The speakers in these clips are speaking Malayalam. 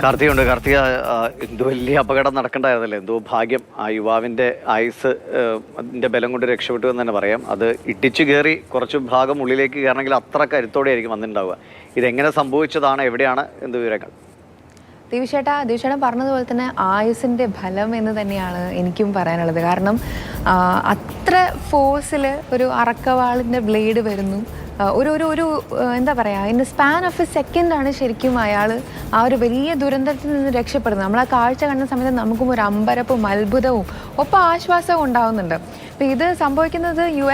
കാർത്തിക എന്തോ വലിയ അപകടം നടക്കണ്ടായിരുന്നല്ലേ, എന്തോ ഭാഗ്യം ആ യുവാവിൻ്റെ ആയുസ് അതിൻ്റെ ബലം കൊണ്ട് രക്ഷപ്പെട്ടു എന്ന് തന്നെ പറയാം. അത് ഇടിച്ചു കയറി കുറച്ച് ഭാഗം ഉള്ളിലേക്ക് കയറണമെങ്കിൽ അത്ര കരുത്തോടെ ആയിരിക്കും വന്നിട്ടുണ്ടാവുക. ഇതെങ്ങനെ സംഭവിച്ചതാണ്, എവിടെയാണ്, എന്ത് വിവരങ്ങൾ? ദിവ്യേട്ടൻ പറഞ്ഞതുപോലെ തന്നെ ആയുസിൻ്റെ ഫലം എന്ന് തന്നെയാണ് എനിക്കും പറയാനുള്ളത്. കാരണം അത്ര ഫോഴ്സിൽ ഒരു അറക്കവാളിൻ്റെ ബ്ലേഡ് വരുന്നു. ഒരു ഒരു ഒരു എന്താ പറയുക, ഇൻ സ്പാൻ ഓഫ് എ സെക്കൻഡാണ് ശരിക്കും അയാൾ ആ ഒരു വലിയ ദുരന്തത്തിൽ നിന്ന് രക്ഷപ്പെടുന്നത്. നമ്മൾ ആ കാഴ്ച കണ്ട സമയത്ത് നമുക്കും ഒരു അമ്പരപ്പും അത്ഭുതവും ഒപ്പം ആശ്വാസവും ഉണ്ടാവുന്നുണ്ട്. അപ്പോൾ ഇത് സംഭവിക്കുന്നത് യു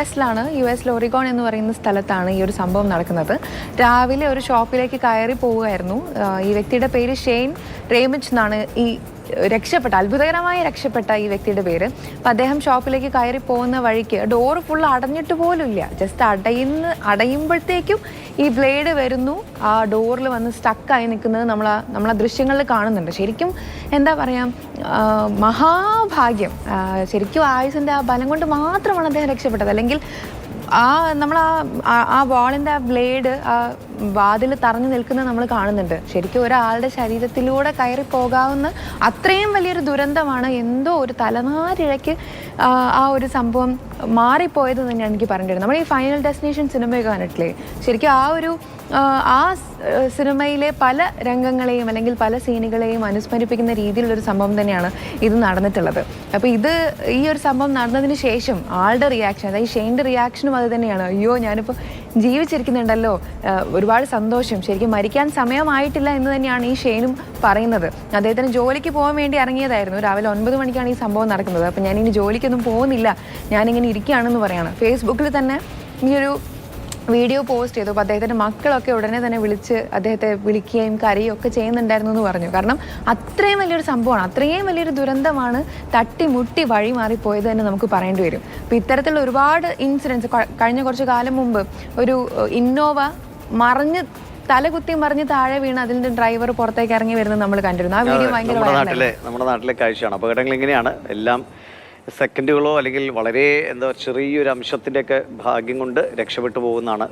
എസിൽ ഒറിഗോൺ എന്ന് പറയുന്ന സ്ഥലത്താണ് ഈ ഒരു സംഭവം നടക്കുന്നത്. രാവിലെ ഒരു ഷോപ്പിലേക്ക് കയറി പോവുകയായിരുന്നു. ഈ വ്യക്തിയുടെ പേര് ഷെയ്ൻ റേമിച്ച് എന്നാണ്. ഈ അത്ഭുതകരമായി രക്ഷപ്പെട്ട ഈ വ്യക്തിയുടെ പേര്. അപ്പം അദ്ദേഹം ഷോപ്പിലേക്ക് കയറി പോകുന്ന വഴിക്ക് ഡോറ് ഫുൾ അടഞ്ഞിട്ട് പോലും ഇല്ല. ജസ്റ്റ് അടയുമ്പോഴത്തേക്കും ഈ ബ്ലേഡ് വരുന്നു, ആ ഡോറിൽ വന്ന് സ്റ്റക്കായി നിൽക്കുന്നത് നമ്മളാ ദൃശ്യങ്ങളിൽ കാണുന്നുണ്ട്. ശരിക്കും എന്താ പറയുക, മഹാഭാഗ്യം. ശരിക്കും ആയുസിൻ്റെ ആ ബലം കൊണ്ട് മാത്രമാണ് അദ്ദേഹം രക്ഷപ്പെട്ടത്. അല്ലെങ്കിൽ ആ വാളിൻ്റെ ആ ബ്ലേഡ് ആ വാതിൽ തറഞ്ഞു നിൽക്കുന്നത് നമ്മൾ കാണുന്നുണ്ട്. ശരിക്കും ഒരാളുടെ ശരീരത്തിലൂടെ കയറി പോകാവുന്ന അത്രയും വലിയൊരു ദുരന്തമാണ്. എന്തോ ഒരു തലനാരിഴയ്ക്ക് ആ ഒരു സംഭവം മാറിപ്പോയത് തന്നെയാണ് എനിക്ക് പറഞ്ഞിരുന്നത്. നമ്മൾ ഈ ഫൈനൽ ഡെസ്റ്റിനേഷൻ സിനിമയൊക്കെ കണ്ടിട്ടില്ലേ, ശരിക്കും ആ സിനിമയിലെ പല രംഗങ്ങളെയും അല്ലെങ്കിൽ പല സീനുകളെയും അനുസ്മരിപ്പിക്കുന്ന രീതിയിലുള്ളൊരു സംഭവം തന്നെയാണ് ഇത് നടന്നിട്ടുള്ളത്. അപ്പോൾ ഈ ഒരു സംഭവം നടന്നതിന് ശേഷം ആളുടെ റിയാക്ഷൻ, അതായത് ഷെയ്ൻ്റെ റിയാക്ഷനും അത് തന്നെയാണ്. അയ്യോ, ഞാനിപ്പോൾ ജീവിച്ചിരിക്കുന്നുണ്ടല്ലോ, ഒരുപാട് സന്തോഷം, ശരിക്കും മരിക്കാൻ സമയമായിട്ടില്ല എന്ന് തന്നെയാണ് ഈ ഷെയ്നും പറയുന്നത്. അദ്ദേഹത്തിന് ജോലിക്ക് പോകാൻ വേണ്ടി ഇറങ്ങിയതായിരുന്നു. രാവിലെ 9 മണിക്കാണ് ഈ സംഭവം നടക്കുന്നത്. അപ്പം ഞാനിനി ജോലിക്കൊന്നും പോകുന്നില്ല, ഞാനിങ്ങനെ ഇരിക്കുകയാണെന്ന് പറയാണ്. ഫേസ്ബുക്കിൽ തന്നെ ഈ ഒരു വീഡിയോ പോസ്റ്റ് ചെയ്തു. അപ്പോൾ അദ്ദേഹത്തിൻ്റെ മക്കളൊക്കെ ഉടനെ തന്നെ വിളിച്ച് അദ്ദേഹത്തെ വിളിക്കുകയും കരയുകയും ഒക്കെ ചെയ്യുന്നുണ്ടായിരുന്നു എന്ന് പറഞ്ഞു. കാരണം അത്രയും വലിയൊരു സംഭവമാണ്, അത്രയും വലിയൊരു ദുരന്തമാണ് തട്ടിമുട്ടി വഴി മാറിപ്പോയത് തന്നെ നമുക്ക് പറയേണ്ടി വരും. അപ്പോൾ ഇത്തരത്തിലുള്ള ഒരുപാട് ഇൻസിഡൻസ് കഴിഞ്ഞ കുറച്ച് കാലം മുമ്പ് ഒരു ഇന്നോവ തലകുത്തി മറിഞ്ഞ് താഴെ വീണ് അതിൻ്റെ ഡ്രൈവർ പുറത്തേക്ക് ഇറങ്ങി വരുന്നത് നമ്മൾ കണ്ടിരുന്നു. ആ വീഡിയോ ഭയങ്കര നമ്മുടെ നാട്ടിലെ കാഴ്ചയാണ്. അപകടങ്ങൾ ഇങ്ങനെയാണ്. എല്ലാം സെക്കൻഡുകളോ അല്ലെങ്കിൽ വളരെ ചെറിയൊരു അംശത്തിൻ്റെയൊക്കെ ഭാഗ്യം കൊണ്ട് രക്ഷപ്പെട്ടു പോകുന്നതാണ്